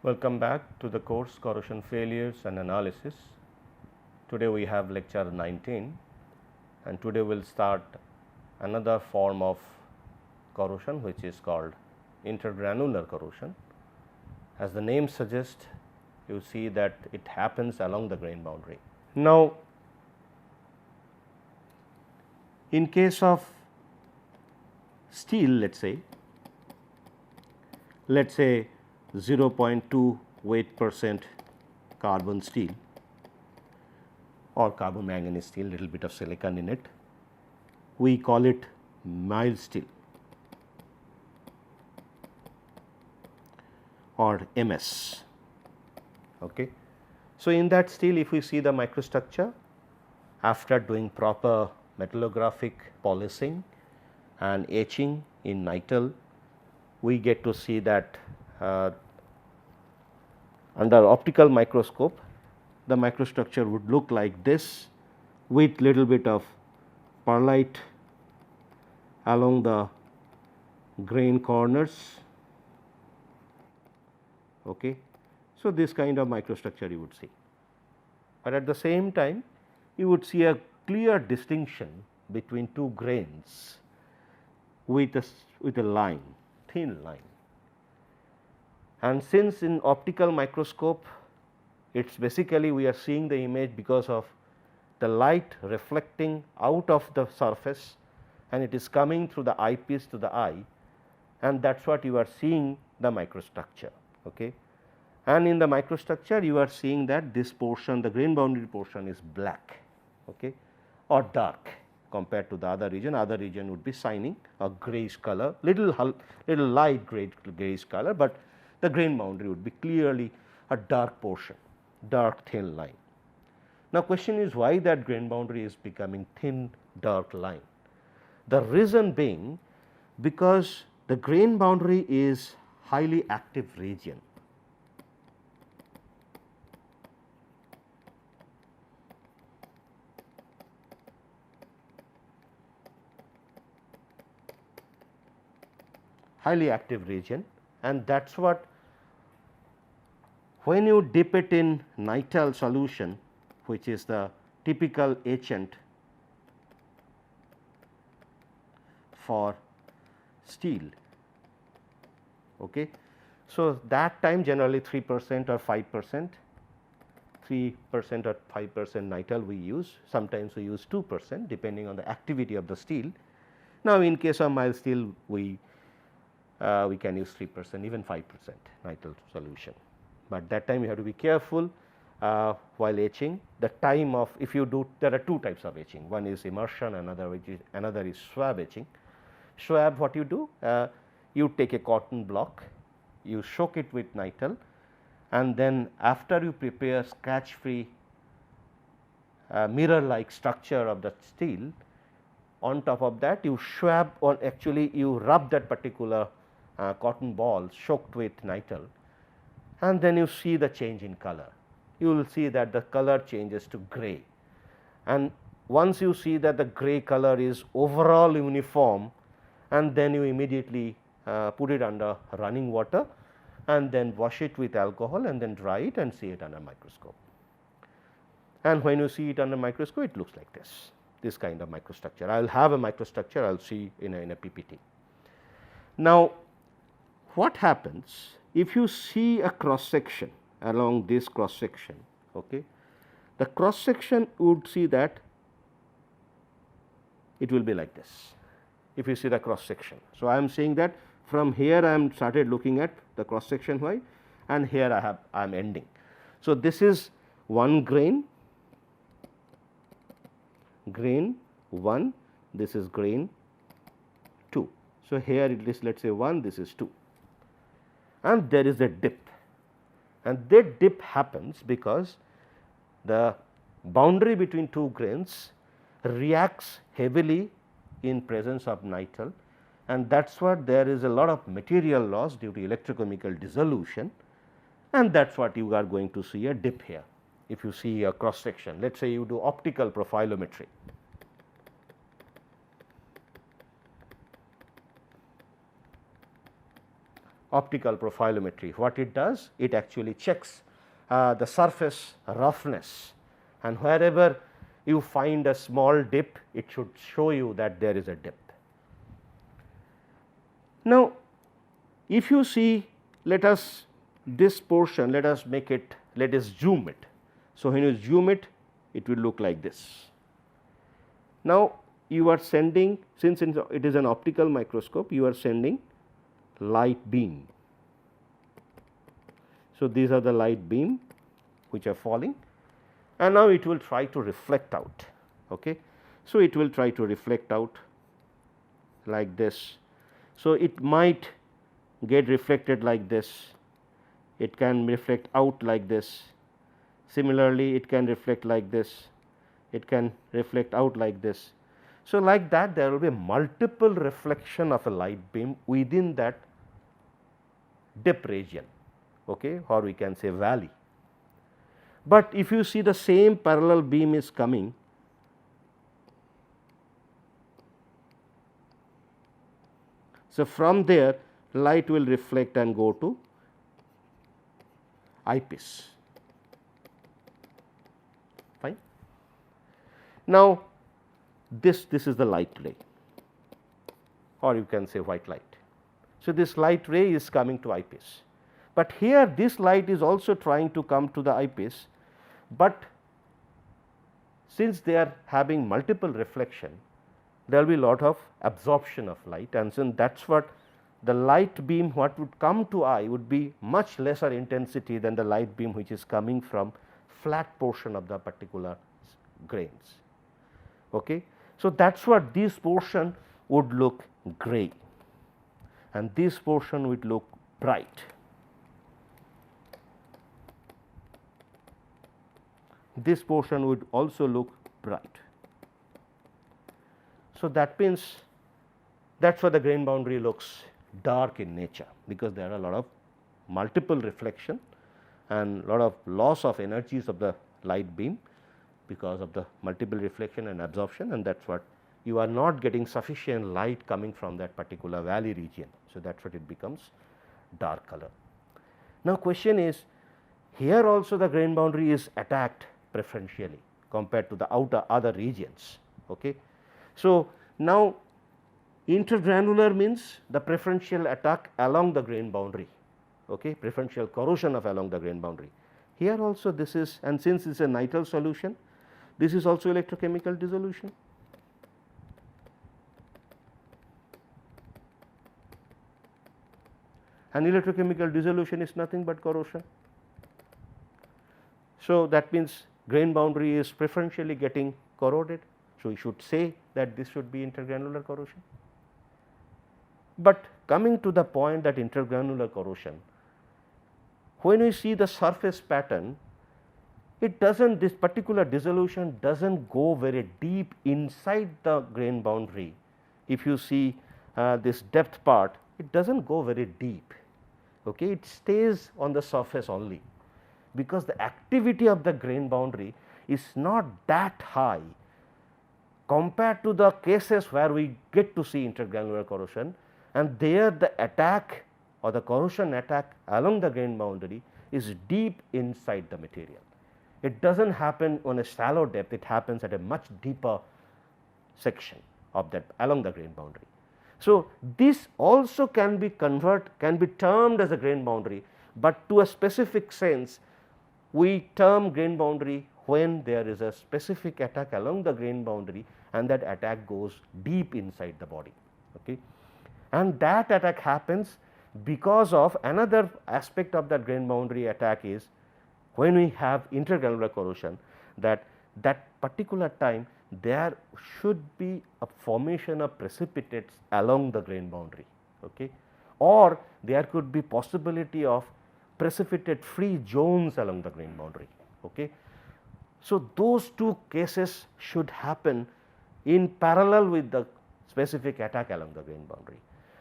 Welcome back to the course Corrosion Failures and Analysis. Today we have lecture 19 and today we will start another form of corrosion which is called intergranular corrosion. As the name suggests, you see that it happens along the grain boundary. Now, in case of steel, let us say 0.2 weight percent carbon steel or carbon manganese steel, little bit of silicon in it, we call it mild steel or MS. Okay. So, in that steel, if we see the microstructure, after doing proper metallographic polishing and etching in nitrile, we get to see that under optical microscope the microstructure would look like this with little bit of perlite along the grain corners. Okay. So, this kind of microstructure you would see, but at the same time you would see a clear distinction between two grains with a line, thin line. And since in optical microscope it is basically we are seeing the image because of the light reflecting out of the surface and it is coming through the eyepiece to the eye, and that is what you are seeing the microstructure. Okay. And in the microstructure you are seeing that this portion, the grain boundary portion, is black, okay, or dark compared to the other region would be shining a greyish color, little light greyish color, but the grain boundary would be clearly a dark portion, dark thin line. Now, question is why that grain boundary is becoming thin dark line. The reason being because the grain boundary is highly active region. Highly active region, and that is what when you dip it in nitrile solution, which is the typical etchant for steel. Okay. So, that time generally 3% or 5%, 3% or 5% nitrile we use, sometimes we use 2% depending on the activity of the steel. Now, in case of mild steel we can use 3%, even 5% nitrile solution, but that time you have to be careful while etching. The time of, if you do, there are two types of etching, one is immersion, another is swab etching. Swab, what you do, you take a cotton block, you soak it with nitrile, and then after you prepare scratch free mirror like structure of the steel, on top of that you swab, or actually you rub that particular cotton ball soaked with nitrile, and then you see the change in color. You will see that the color changes to gray, and once you see that the gray color is overall uniform, and then you immediately put it under running water and then wash it with alcohol and then dry it and see it under microscope. And when you see it under microscope, it looks like this kind of microstructure. I will have a microstructure, I will see in a PPT. Now, what happens if you see a cross section along this cross section? Okay, the cross section would see that it will be like this if you see the cross section. So, I am saying that from here I am started looking at the cross section y, and here I am ending. So, this is one grain 1, this is grain 2. So, here it is, let us say 1, this is 2, and there is a dip, and that dip happens because the boundary between two grains reacts heavily in presence of nitrile, and that is what there is a lot of material loss due to electrochemical dissolution, and that is what you are going to see a dip here. If you see a cross section, let us say you do optical profilometry. optical profilometry. What it does? It actually checks the surface roughness, and wherever you find a small dip, it should show you that there is a dip. Now, if you see, let us this portion, let us make it, let us zoom it. So, when you zoom it, it will look like this. Now, you are sending, since it is an optical microscope, you are sending light beam. So, these are the light beam which are falling, and now it will try to reflect out. Okay. So, it will try to reflect out like this. So, it might get reflected like this, it can reflect out like this. Similarly, it can reflect like this, it can reflect out like this. So, like that there will be multiple reflection of a light beam within that dip region, okay, or we can say valley. But if you see the same parallel beam is coming, so from there light will reflect and go to eyepiece. Fine. Now, this is the light ray, or you can say white light. So, this light ray is coming to eyepiece, but here this light is also trying to come to the eyepiece, but since they are having multiple reflection, there will be lot of absorption of light, and since that is what the light beam what would come to eye would be much lesser intensity than the light beam which is coming from flat portion of the particular grains. Okay. So, that is what this portion would look gray and this portion would look bright. This portion would also look bright. So, that means that is why the grain boundary looks dark in nature, because there are a lot of multiple reflection and lot of loss of energies of the light beam because of the multiple reflection and absorption, and that is what you are not getting sufficient light coming from that particular valley region. So, that is what it becomes dark color. Now, question is, here also the grain boundary is attacked preferentially compared to the other regions. Okay. So, now intergranular means the preferential attack along the grain boundary, okay, preferential corrosion of along the grain boundary. Here also this is, and since it is a nitrile solution, this is also electrochemical dissolution. And electrochemical dissolution is nothing but corrosion. So, that means grain boundary is preferentially getting corroded. So, we should say that this should be intergranular corrosion. But coming to the point that intergranular corrosion, when we see the surface pattern, it does not, this particular dissolution does not go very deep inside the grain boundary. If you see this depth part, it does not go very deep, okay. It stays on the surface only, because the activity of the grain boundary is not that high compared to the cases where we get to see intergranular corrosion, and there the attack or the corrosion attack along the grain boundary is deep inside the material. It does not happen on a shallow depth, it happens at a much deeper section of that along the grain boundary. So, this also can be termed as a grain boundary, but to a specific sense we term grain boundary when there is a specific attack along the grain boundary and that attack goes deep inside the body. Okay. And that attack happens because of another aspect of that grain boundary attack is when we have intergranular corrosion, that particular time there should be a formation of precipitates along the grain boundary, okay, or there could be possibility of precipitate free zones along the grain boundary. Okay. So, those two cases should happen in parallel with the specific attack along the grain boundary.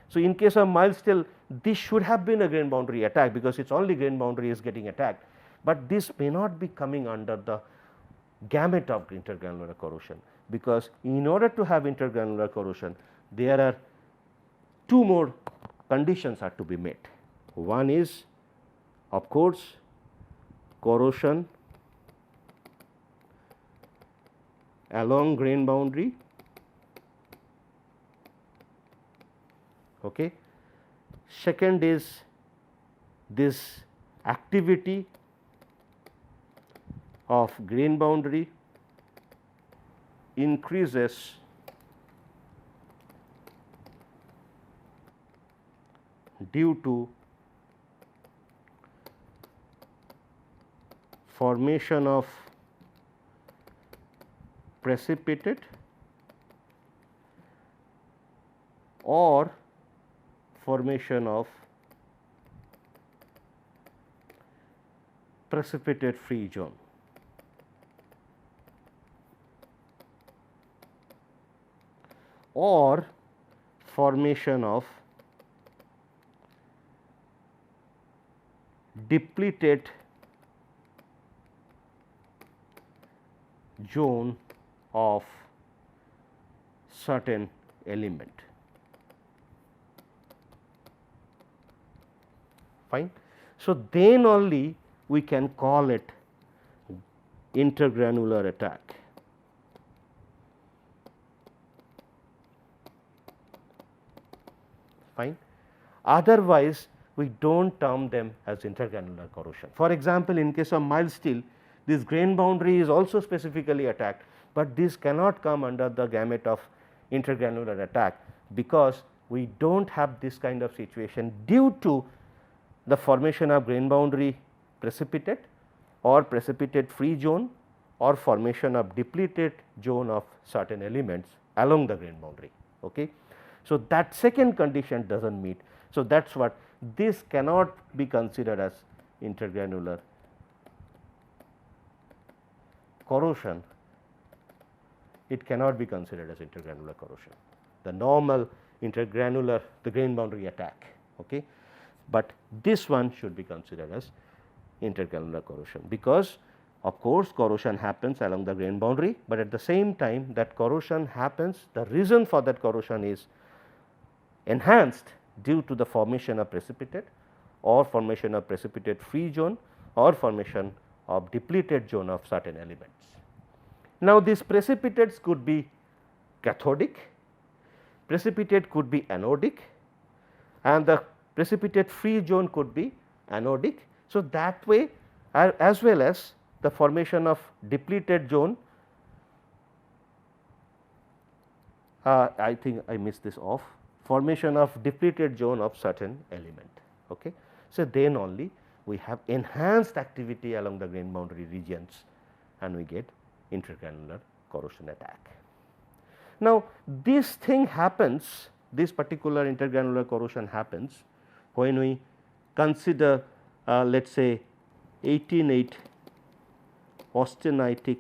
So, in case of mild steel, this should have been a grain boundary attack because its only grain boundary is getting attacked, but this may not be coming under the gamut of intergranular corrosion, because in order to have intergranular corrosion there are two more conditions are to be met. One is of course corrosion along grain boundary, okay. Second is this activity of grain boundary increases due to formation of precipitate or formation of precipitate free zone. Or formation of depleted zone of certain element. Fine. So, then only we can call it intergranular attack. Fine. Otherwise, we do not term them as intergranular corrosion. For example, in case of mild steel, this grain boundary is also specifically attacked, but this cannot come under the gamut of intergranular attack, because we do not have this kind of situation due to the formation of grain boundary precipitate or precipitate free zone or formation of depleted zone of certain elements along the grain boundary. Okay. So, that second condition does not meet. So, that is what this cannot be considered as intergranular corrosion, it cannot be considered as intergranular corrosion, the normal intergranular, the grain boundary attack. Okay. But this one should be considered as intergranular corrosion, because of course, corrosion happens along the grain boundary, but at the same time that corrosion happens, the reason for that corrosion is enhanced due to the formation of precipitate or formation of precipitate free zone or formation of depleted zone of certain elements. Now, these precipitates could be cathodic, precipitate could be anodic, and the precipitate free zone could be anodic. So, that way as well as the formation of depleted zone, I think I missed this off, formation of depleted zone of certain element. Okay. So, then only we have enhanced activity along the grain boundary regions and we get intergranular corrosion attack. Now, this thing happens, this particular intergranular corrosion happens when we consider let us say 18-8 austenitic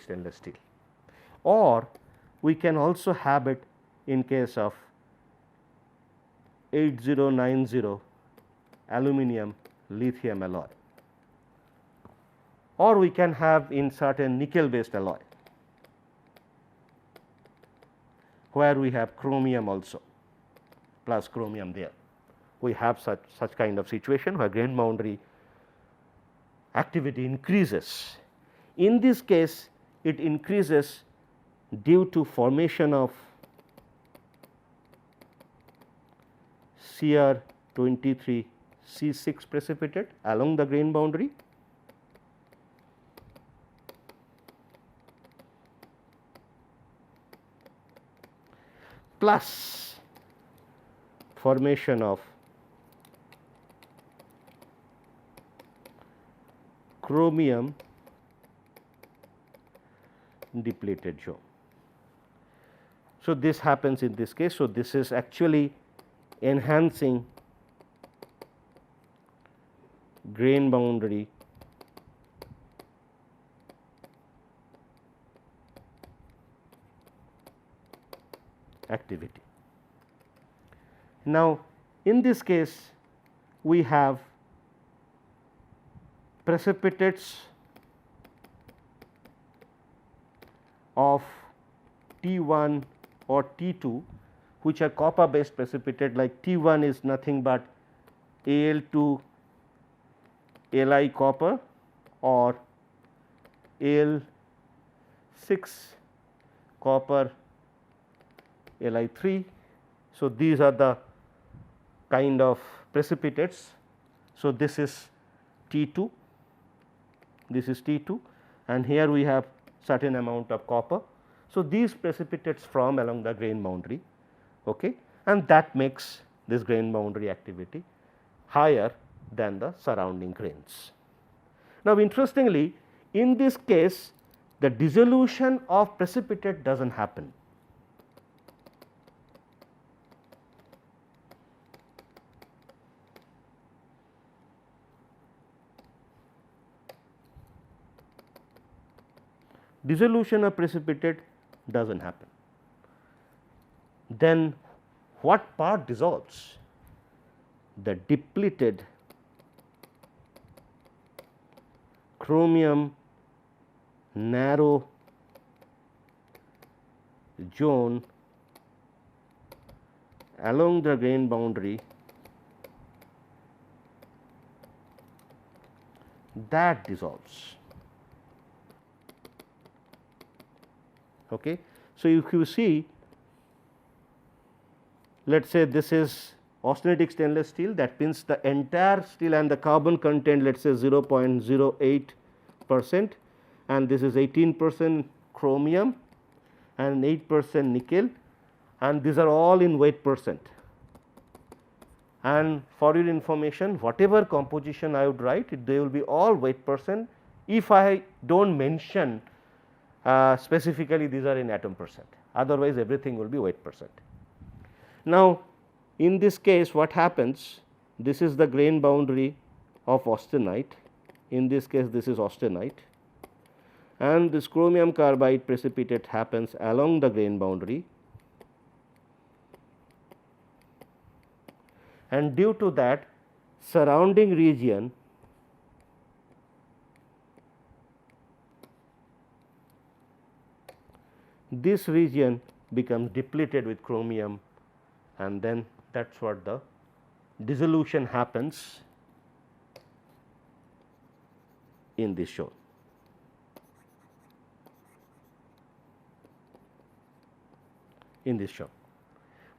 stainless steel, or we can also have it in case of 8090 aluminum lithium alloy, or we can have in certain nickel based alloy where we have chromium also plus chromium there. We have such kind of situation where grain boundary activity increases. In this case, it increases due to formation of Cr23 C6 precipitate along the grain boundary, plus formation of chromium depleted zone. So, this happens in this case. So, this is actually enhancing grain boundary activity. Now, in this case we have precipitates of T1 or T2, which are copper based precipitate, like T1 is nothing but Al2 Li copper or Al6 copper Li3. So, these are the kind of precipitates. So, this is T2, this is T2, and here we have certain amount of copper. So, these precipitates form along the grain boundary, okay, and that makes this grain boundary activity higher than the surrounding grains. Now, interestingly, in this case the dissolution of precipitate does not happen. Dissolution of precipitate does not happen. Then what part dissolves? The depleted chromium narrow zone along the grain boundary, that dissolves. Okay. So, if you see, let us say this is austenitic stainless steel, that means the entire steel and the carbon content, let us say 0.08%, and this is 18% chromium and 8% nickel, and these are all in weight percent. And for your information, whatever composition I would write, they will be all weight percent. If I do not mention specifically these are in atom percent, otherwise everything will be weight percent. Now, in this case what happens, this is the grain boundary of austenite, in this case this is austenite, and this chromium carbide precipitate happens along the grain boundary, and due to that surrounding region this region becomes depleted with chromium, and then that is what the dissolution happens in this shown.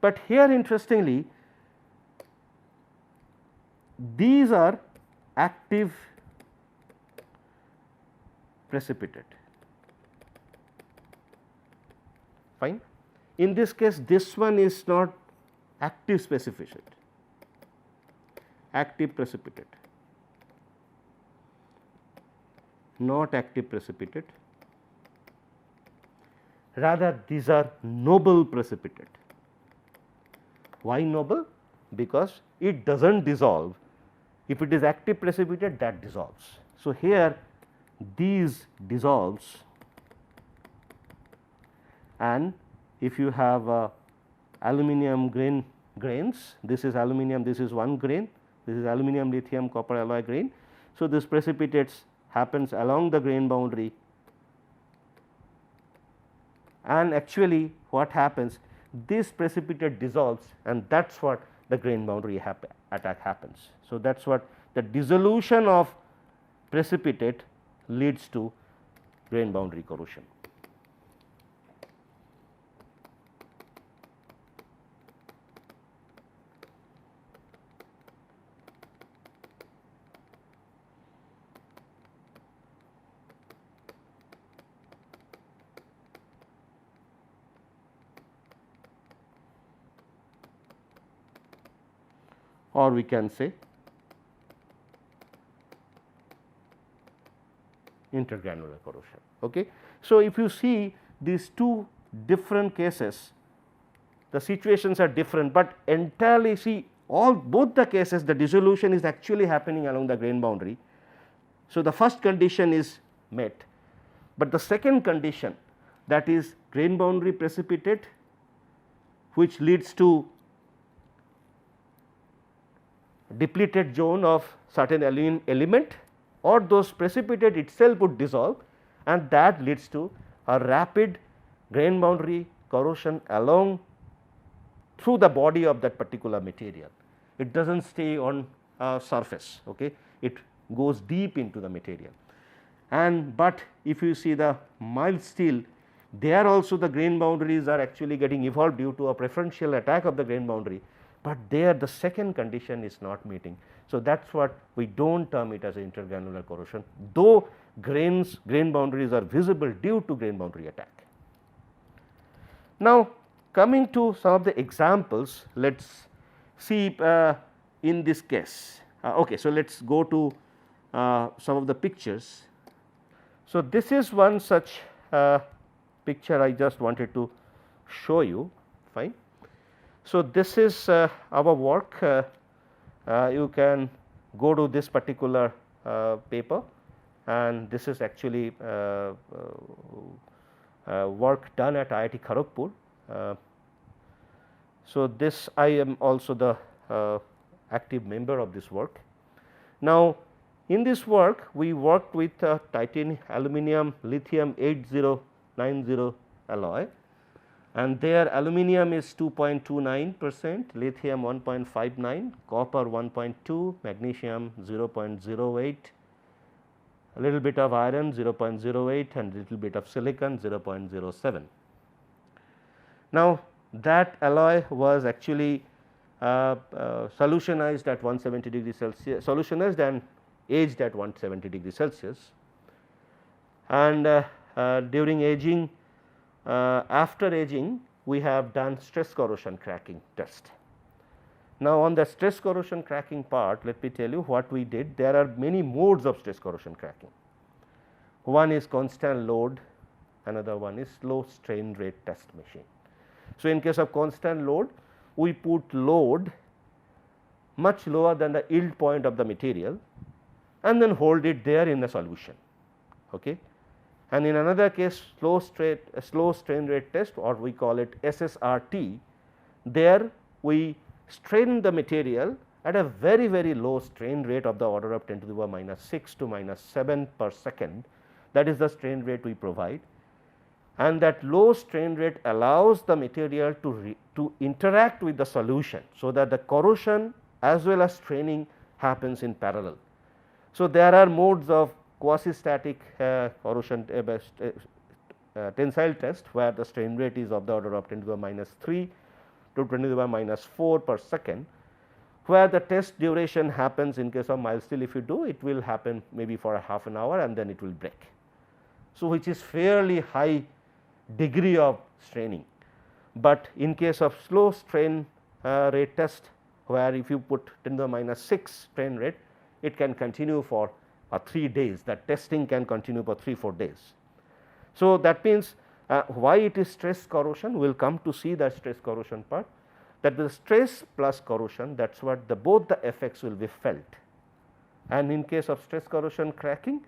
But here interestingly, these are active precipitate. Fine. In this case, this one is not active specificity, active precipitate, not active precipitate, rather these are noble precipitate. Why noble? Because it does not dissolve. If it is active precipitate, that dissolves. So, here these dissolves, and if you have aluminum grains, this is aluminum, this is one grain, this is aluminum lithium copper alloy grain. So, this precipitates happens along the grain boundary, and actually what happens, this precipitate dissolves, and that is what the grain boundary attack happens. So, that is what the dissolution of precipitate leads to grain boundary corrosion. Or we can say intergranular corrosion. Okay. So, if you see these two different cases, the situations are different, but entirely see both the cases the dissolution is actually happening along the grain boundary. So, the first condition is met, but the second condition, that is grain boundary precipitate, which leads to depleted zone of certain element, or those precipitate itself would dissolve, and that leads to a rapid grain boundary corrosion along through the body of that particular material. It does not stay on surface, okay. It goes deep into the material. And but if you see the mild steel, there also the grain boundaries are actually getting evolved due to a preferential attack of the grain boundary, but there the second condition is not meeting. So, that is what we do not term it as intergranular corrosion, though grain boundaries are visible due to grain boundary attack. Now, coming to some of the examples, let us see in this case. Okay, so, let us go to some of the pictures. So, this is one such picture I just wanted to show you, fine. So, this is our work. You can go to this particular paper, and this is actually work done at IIT Kharagpur. So, this I am also the active member of this work. Now, in this work we worked with titanium, aluminum, lithium 8090 alloy, and there aluminum is 2.29%, lithium 1.59, copper 1.2, magnesium 0.08, a little bit of iron 0.08 and little bit of silicon 0.07. Now, that alloy was actually solutionized at 170 degree Celsius, solutionized and aged at 170 degree Celsius, and during aging, after aging we have done stress corrosion cracking test. Now, on the stress corrosion cracking part, let me tell you what we did. There are many modes of stress corrosion cracking. One is constant load, another one is slow strain rate test machine. So, in case of constant load, we put load much lower than the yield point of the material and then hold it there in the solution. Okay. And in another case, slow strain rate test, or we call it SSRT, there we strain the material at a very low strain rate of the order of 10 to the power -6 to -7 per second. That is the strain rate we provide, and that low strain rate allows the material to interact with the solution, so that the corrosion as well as straining happens in parallel. So, there are modes of quasi static corrosion tensile test, where the strain rate is of the order of 10 to the power -3 to 10 to the power -4 per second, where the test duration happens in case of mild steel. If you do, it will happen maybe for a half an hour and then it will break. So, which is fairly high degree of straining, but in case of slow strain rate test, where if you put 10 to the power -6 strain rate, it can continue for 3 days. That testing can continue for 3-4 days. So, that means why it is stress corrosion, we will come to see the stress corrosion part, that the stress plus corrosion, that is what both the effects will be felt. And in case of stress corrosion cracking,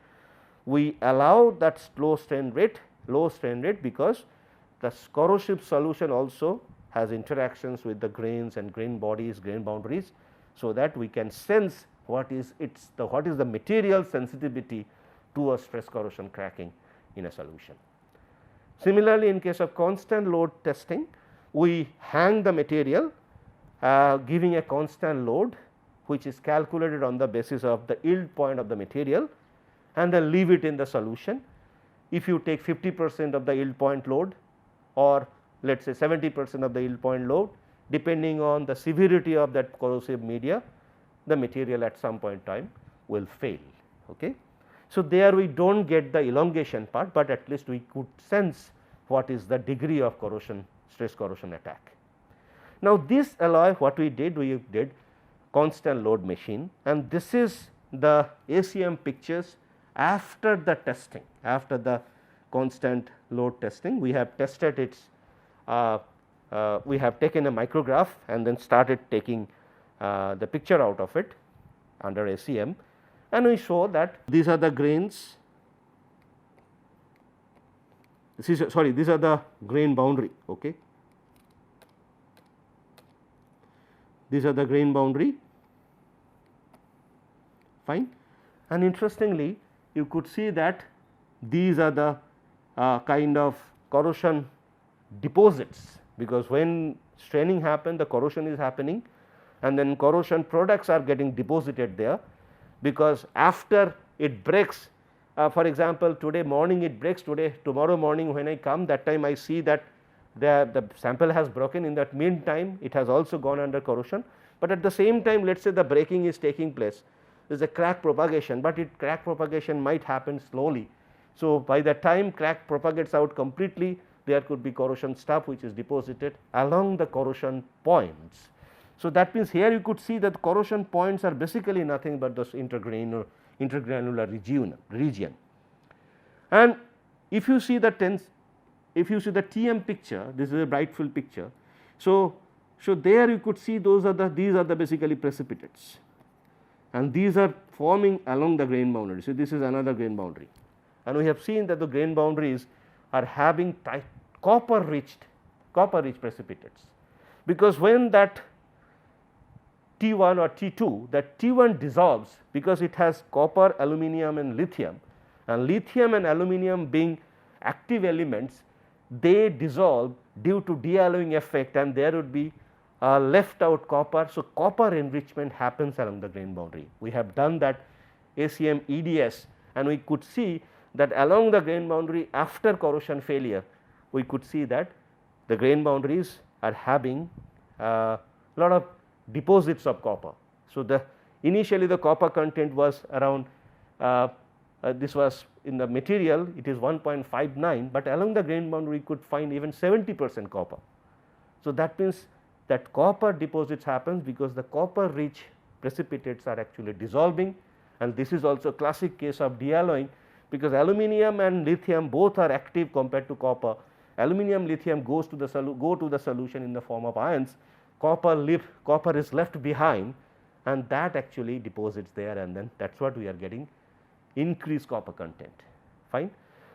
we allow that low strain rate, because the corrosive solution also has interactions with the grains and grain bodies, grain boundaries, so that we can sense what is the material sensitivity to a stress corrosion cracking in a solution. Similarly, in case of constant load testing, we hang the material giving a constant load, which is calculated on the basis of the yield point of the material, and then leave it in the solution. If you take 50% of the yield point load, or let us say 70% of the yield point load, depending on the severity of that corrosive media, the material at some point in time will fail. Okay. So, there we do not get the elongation part, but at least we could sense what is the degree of corrosion, stress corrosion attack. Now, this alloy, what we did constant load machine, and this is the ACM pictures after the testing, after the constant load testing. We have tested its we have taken a micrograph and then started taking the picture out of it under ACM, and we show that these are the grains, these are the grain boundary. Okay. These are the grain boundary, fine, and interestingly you could see that these are the kind of corrosion deposits, because when straining happens the corrosion is happening and then corrosion products are getting deposited there, because after it breaks, for example, today morning it breaks, tomorrow morning when I come, that time I see that the sample has broken. In that meantime it has also gone under corrosion, but at the same time let us say the breaking is taking place, there is a crack propagation, but crack propagation might happen slowly. So, by the time crack propagates out completely, there could be corrosion stuff which is deposited along the corrosion points. So, that means here you could see that corrosion points are basically nothing but this intergranular region. And if you see the TM picture, this is a bright field picture. So, there you could see these are the basically precipitates, and these are forming along the grain boundary. So, this is another grain boundary, and we have seen that the grain boundaries are having copper rich precipitates, because when that T1 or T2, that T1 dissolves because it has copper, aluminum and lithium and aluminum being active elements, they dissolve due to dealloying effect, and there would be left out copper. So, copper enrichment happens along the grain boundary. We have done that ACM EDS, and we could see that along the grain boundary after corrosion failure, we could see that the grain boundaries are having lot of deposits of copper. So, initially the copper content was around this was in the material, it is 1.59, but along the grain boundary we could find even 70% copper. So, that means that copper deposits happens because the copper rich precipitates are actually dissolving, and this is also classic case of dealloying, because aluminum and lithium both are active compared to copper. Aluminum, lithium go to the solution in the form of ions, copper is left behind, and that actually deposits there, and then that is what we are getting increased copper content, fine.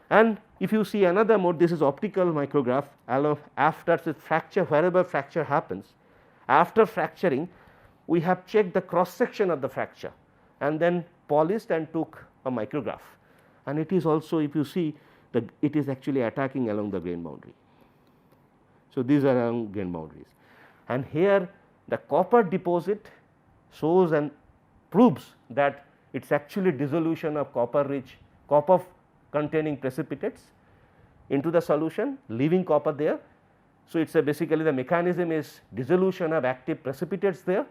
And if you see another mode, this is optical micrograph. After the fracture, wherever fracture happens, after fracturing we have checked the cross section of the fracture and then polished and took a micrograph, and it is also, if you see, it is actually attacking along the grain boundary. So, these are along grain boundaries, and here the copper deposit shows and proves that it is actually dissolution of copper containing precipitates into the solution, leaving copper there. So, it is basically the mechanism is dissolution of active precipitates there,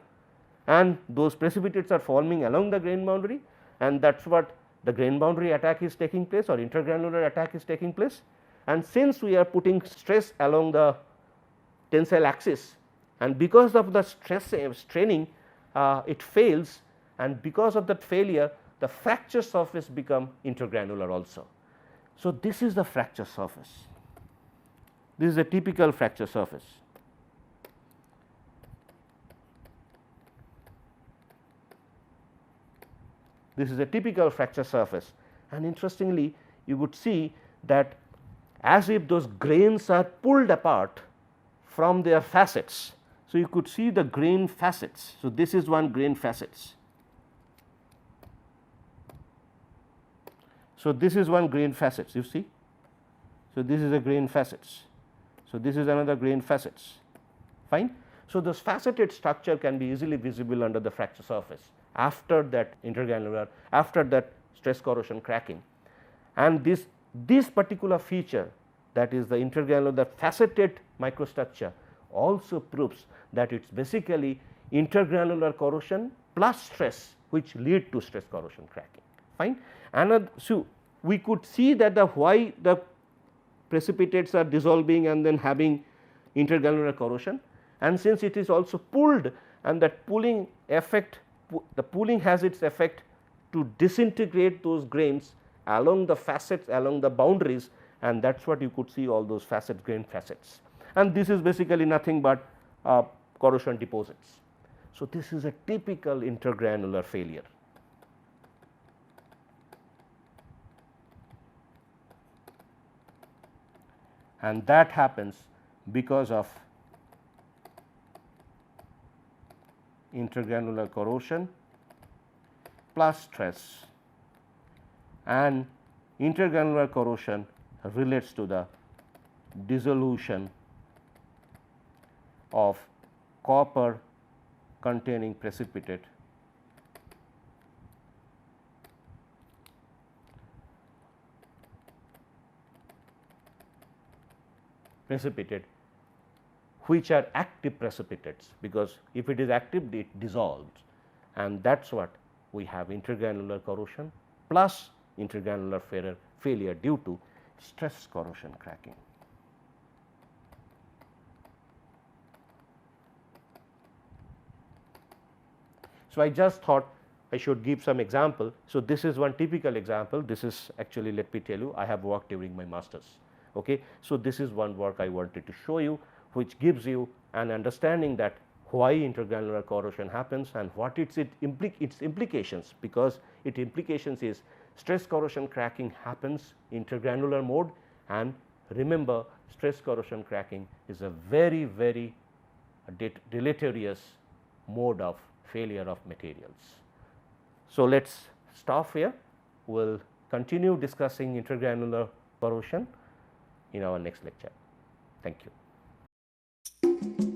and those precipitates are forming along the grain boundary, and that is what the grain boundary attack is taking place, or intergranular attack is taking place. And since we are putting stress along the tensile axis, and because of the straining it fails, and because of that failure the fracture surface become intergranular also. So, this is the fracture surface, this is a typical fracture surface. This is a typical fracture surface, and interestingly you would see that as if those grains are pulled apart from their facets. So, you could see the grain facets. So, this is one grain facets. So, this is one grain facets, you see. So, this is a grain facets. So, this is another grain facets, fine. So, this faceted structure can be easily visible under the fracture surface after that intergranular, after that stress corrosion cracking, and this particular feature, that is the intergranular, the faceted microstructure, also proves that it is basically intergranular corrosion plus stress which lead to stress corrosion cracking, fine. So, we could see that why the precipitates are dissolving and then having intergranular corrosion, and since it is also pulled, and that pulling effect, the pulling has its effect to disintegrate those grains along the facets, along the boundaries, and that is what you could see, all those grain facets, and this is basically nothing but corrosion deposits. So, this is a typical intergranular failure. And that happens because of intergranular corrosion plus stress, and intergranular corrosion relates to the dissolution of copper containing precipitate which are active precipitates, because if it is active it dissolves, and that is what we have intergranular corrosion plus intergranular failure due to stress corrosion cracking. So, I just thought I should give some example. So, this is one typical example. This is actually, let me tell you, I have worked during my masters. Okay. So, this is one work I wanted to show you, which gives you an understanding that why intergranular corrosion happens and what its implications, because its implications is stress corrosion cracking happens intergranular mode, and remember, stress corrosion cracking is a very, very deleterious mode of failure of materials. So, let us stop here. We will continue discussing intergranular corrosion in our next lecture. Thank you.